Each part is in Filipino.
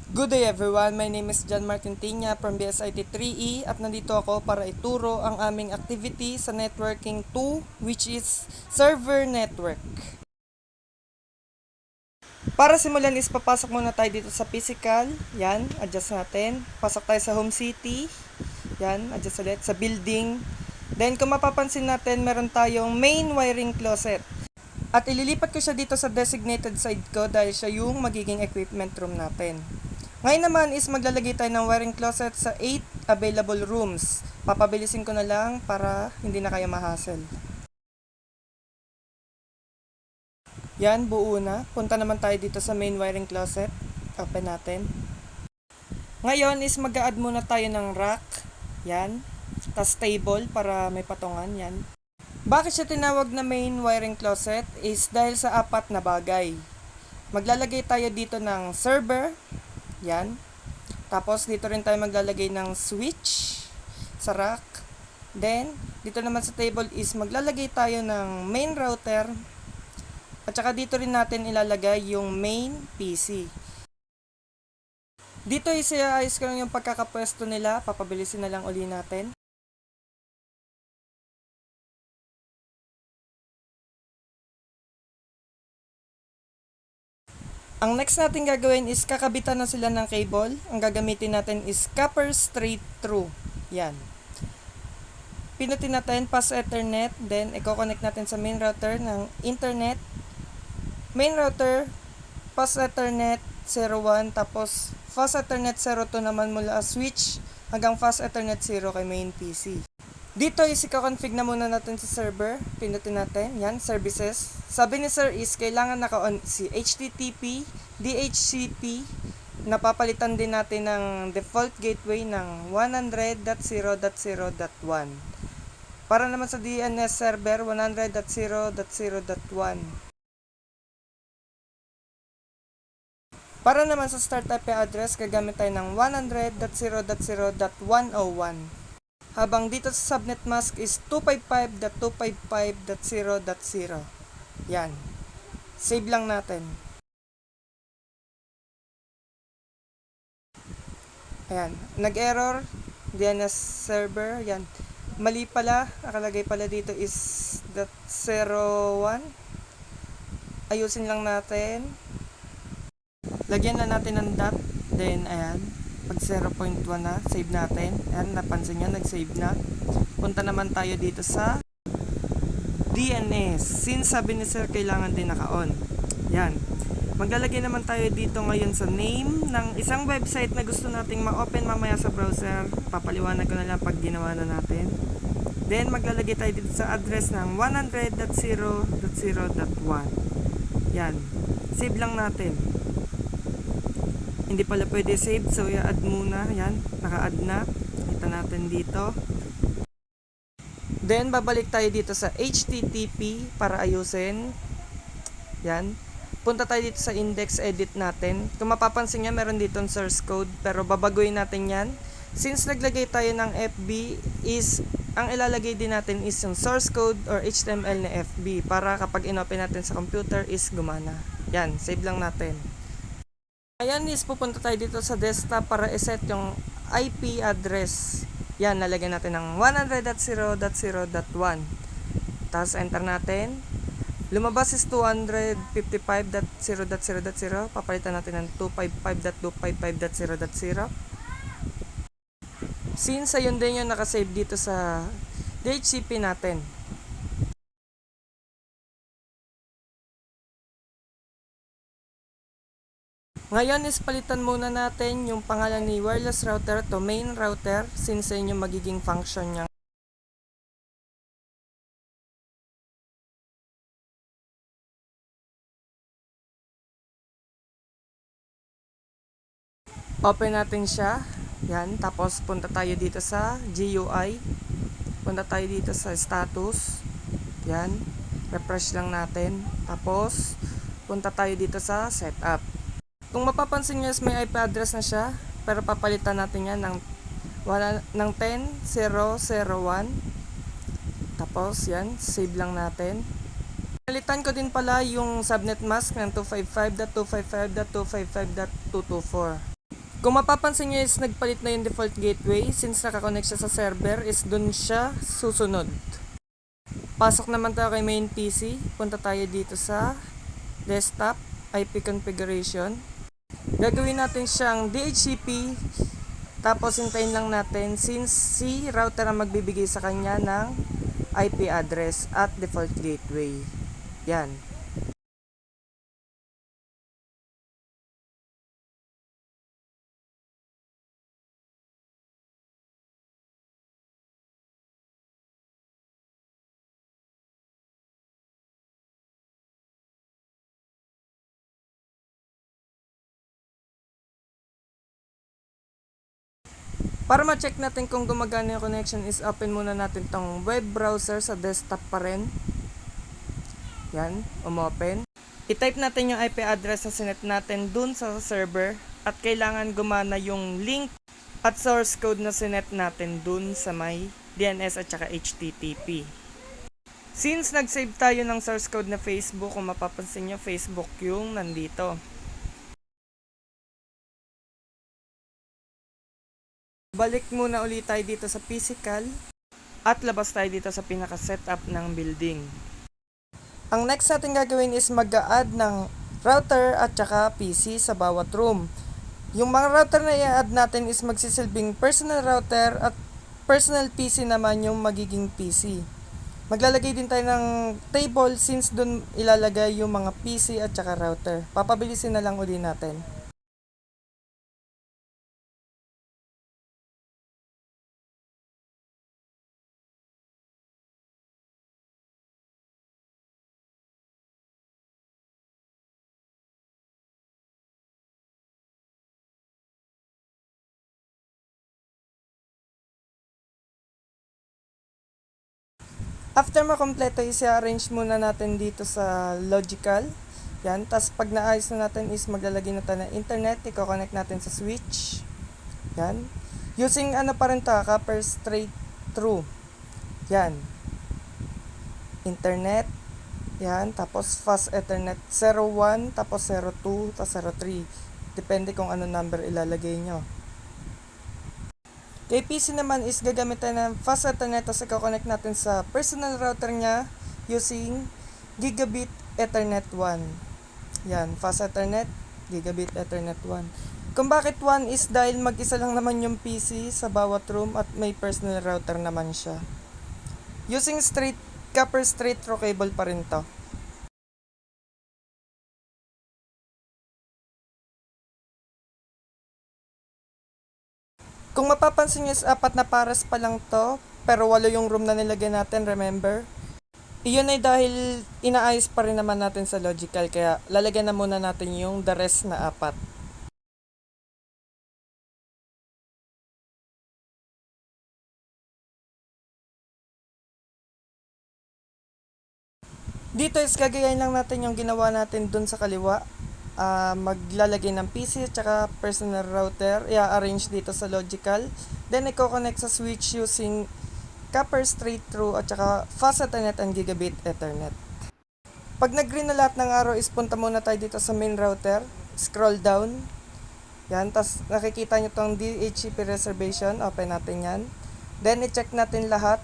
Good day everyone, my name is John Martin Tinya from BSIT 3E at nandito ako para ituro ang aming activity sa networking 2 which is server network. Para simulan is papasok muna tayo dito sa physical, yan, adjust natin. Pasok tayo sa home city, yan, adjust ulit, sa building. Then kung mapapansin natin, meron tayong main wiring closet. At ililipat ko siya dito sa designated side ko dahil siya yung magiging equipment room natin. Ngayon naman is maglalagay tayo ng wiring closet sa 8 available rooms. Papabilisin ko na lang para hindi na kayo ma-hassle. Yan, buo na. Punta naman tayo dito sa main wiring closet. Open natin. Ngayon is mag-a-add muna tayo ng rack. Yan. Tas table para may patungan. Yan. Bakit siya tinawag na main wiring closet is dahil sa apat na bagay. Maglalagay tayo dito ng server. Yan. Tapos dito rin tayo maglalagay ng switch sa rack. Then, dito naman sa table is maglalagay tayo ng main router. At saka dito rin natin ilalagay yung main PC. Dito isiayos ko lang yung pagkakapwesto nila. Papabilisin na lang uli natin. Ang next natin gagawin is kakabitan na sila ng cable. Ang gagamitin natin is copper straight through. Yan. Pinutin natin pass Ethernet. Then, i-connect natin sa main router ng internet. Main router, pass Ethernet 01. Tapos, fast Ethernet 02 naman mula switch hanggang fast Ethernet 0 kay main PC. Dito is i-config na muna natin sa server. Pinutin natin. Yan, services. Sabi ni sir is kailangan naka-on si HTTP, DHCP. Napapalitan din natin ng default gateway ng 100.0.0.1. Para naman sa DNS server, 100.0.0.1. Para naman sa start IP address, gagamit tayo ng 100.0.0.101. Habang dito sa subnet mask is 255.255.0.0. Yan. Save lang natin. Ayan. Nag-error. DNS server. Yan. Mali pala. Nakalagay pala dito is .01. Ayusin lang natin. Lagyan na natin ng dot. Then, ayan. Pag 0.1 na, save natin. Ayan, napansin nyo, nag-save na. Punta naman tayo dito sa DNS. Since sabi ni sir, kailangan din naka-on. Yan. Maglalagay naman tayo dito ngayon sa name ng isang website na gusto nating ma-open mamaya sa browser. Papaliwanag ko na lang pag ginawa na natin. Then, maglalagay tayo dito sa address ng 100.0.0.1. Yan. Save lang natin. Hindi pala pwede save, so i-add muna. Yan, naka-add na. Kita natin dito. Then, babalik tayo dito sa HTTP para ayusin. Yan. Punta tayo dito sa index edit natin. Kung mapapansin nyo, meron dito source code, pero babaguhin natin yan. Since naglagay tayo ng FB, is ang ilalagay din natin is yung source code or HTML na FB para kapag inopen natin sa computer is gumana. Yan, save lang natin. Ayan is pupunta tayo dito sa desktop para iset yung IP address. Yan, nalagyan natin ng 100.0.0.1. Tapos enter natin. Lumabas is 255.0.0.0. Papalitan natin ng 255.255.0.0. Since ayun din yung nakasave dito sa DHCP natin. Ngayon is palitan muna natin yung pangalan ni wireless router to main router since yun yung magiging function niya. Open natin siya. Yan. Tapos punta tayo dito sa GUI. Punta tayo dito sa status. Yan. Refresh lang natin. Tapos punta tayo dito sa setup. Kung mapapansin nyo, may IP address na siya, pero papalitan natin yan ng 10.0.0.1. Tapos, yan, save lang natin. Palitan ko din pala yung subnet mask ng 255.255.255.224. Kung mapapansin nyo is nagpalit na yung default gateway, since nakakonect siya sa server is dun siya susunod. Pasok naman tayo kay main PC, punta tayo dito sa desktop, IP configuration. Gagawin natin siyang DHCP, tapos hintayin lang natin since si router ang magbibigay sa kanya ng IP address at default gateway. Yan. Para ma-check natin kung gumagana yung connection is open muna natin tong web browser sa desktop pa rin. Yan, umopen. I-type natin yung IP address na sinet natin dun sa server at kailangan gumana yung link at source code na sinet natin dun sa may DNS at saka HTTP. Since nag-save tayo ng source code na Facebook, kung mapapansin nyo, Facebook yung nandito. Balik muna ulit tayo dito sa physical at labas tayo dito sa pinaka-setup ng building. Ang next natin gagawin is mag-a-add ng router at saka PC sa bawat room. Yung mga router na i-add natin is magsisilbing personal router at personal PC naman yung magiging PC. Maglalagay din tayo ng table since dun ilalagay yung mga PC at saka router. Papabilisin na lang uli natin. After makompleto, i-arrange muna natin dito sa logical. Yan, tas pag naayos na natin is maglalagay na tayo ng internet, i-connect natin sa switch. Yan. Using ano pa rin to, copper straight through. Yan. Internet. Yan, tapos fast ethernet 01, tapos 02, tapos 03. Depende kung ano number ilalagay nyo. Kay PC naman is gagamit tayo ng fast ethernet, tapos i-connect natin sa personal router niya using gigabit ethernet 1. Yan, fast ethernet, gigabit ethernet 1. Kung bakit 1 is dahil mag-isa lang naman yung PC sa bawat room at may personal router naman siya. Using copper straight through cable pa rin to. Kung mapapansin nyo is apat na pares pa lang to, pero 8 yung room na nilagay natin, remember? Iyon ay dahil inaayos pa rin naman natin sa logical, kaya lalagyan na muna natin yung the rest na 4. Dito is gagayahin lang natin yung ginawa natin dun sa kaliwa. Maglalagay ng PC at saka personal router, i-arrange dito sa logical, then i-connect sa switch using copper straight through at saka fast ethernet and gigabit ethernet. Pag nag-green na lahat ng arrow is punta muna tayo dito sa main router, scroll down, yan, tas nakikita nyo tong DHCP reservation, open natin yan, then i-check natin lahat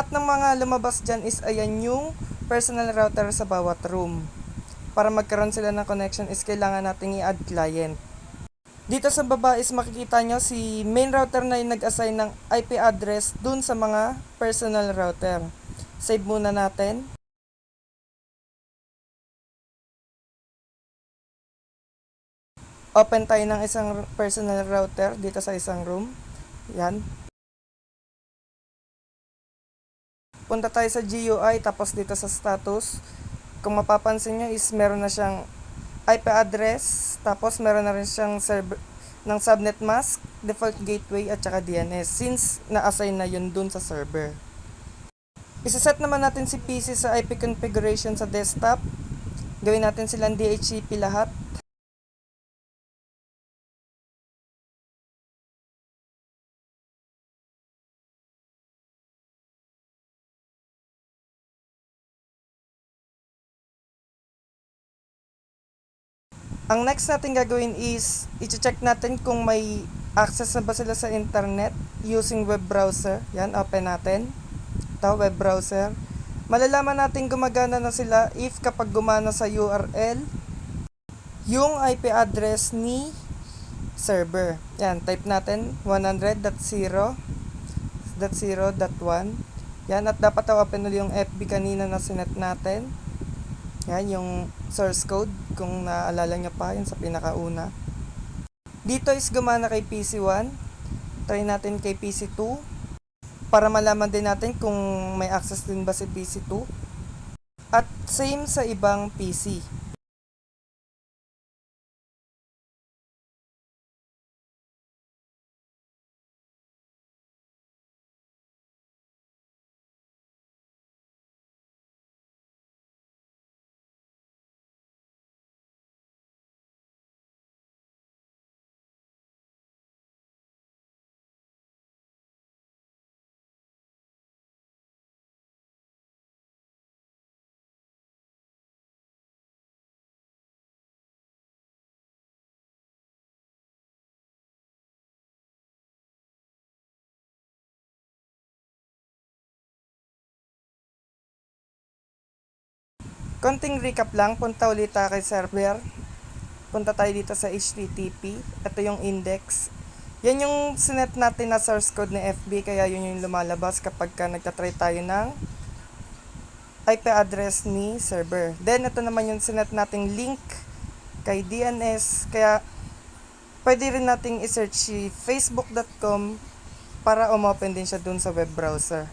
ng mga lumabas dyan is ayan yung personal router sa bawat room. Para magkaroon sila ng connection is kailangan natin i-add client. Dito sa baba is makikita nyo si main router na yung nag-assign ng IP address dun sa mga personal router. Save muna natin. Open tayo ng isang personal router dito sa isang room. Yan. Punta tayo sa GUI tapos dito sa status. Kung mapapansin nyo is meron na siyang IP address, tapos meron na rin siyang server ng subnet mask, default gateway at saka DNS since na-assign na yun dun sa server. Isa-set naman natin si PC sa IP configuration sa desktop. Gawin natin silang DHCP lahat. Ang next natin gagawin is i-check natin kung may access na ba sila sa internet using web browser. Yan, open natin. Ito, web browser. Malalaman natin gumagana na sila if kapag gumana sa URL yung IP address ni server. Yan, type natin 100.0.0.1. Yan, at dapat open ulit yung FB kanina na sinet natin. Yan, yung source code, kung naaalala nyo pa, yun sa pinakauna. Dito is gumana kay PC1. Try natin kay PC2. Para malaman din natin kung may access din ba si PC2. At same sa ibang PC. Konting recap lang, punta ulit tayo kay server. Punta tayo dito sa HTTP. Ito yung index. Yan yung sinet natin na source code ng FB, kaya yun yung lumalabas kapag ka nagtatry tayo ng IP address ni server. Then, ito naman yung sinet nating link kay DNS, kaya pwede rin nating isearch si facebook.com para umopen din siya dun sa web browser.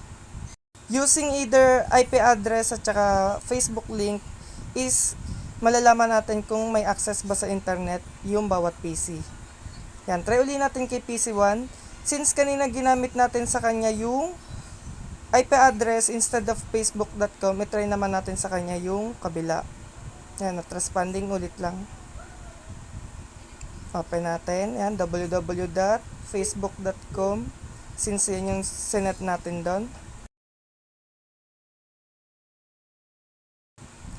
Using either IP address at saka Facebook link is malalaman natin kung may access ba sa internet yung bawat PC. Yan, try uli natin kay PC1. Since kanina ginamit natin sa kanya yung IP address instead of facebook.com, try naman natin sa kanya yung kabila. Yan, at responding ulit lang. Open natin. Yan, www.facebook.com, since yan yung sinet natin doon.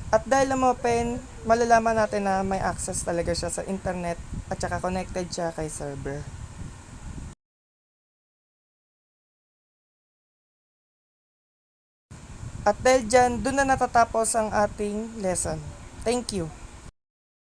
At dahil na-open, malalaman natin na may access talaga siya sa internet at saka connected siya kay server. At dahil dyan, dun na natatapos ang ating lesson. Thank you.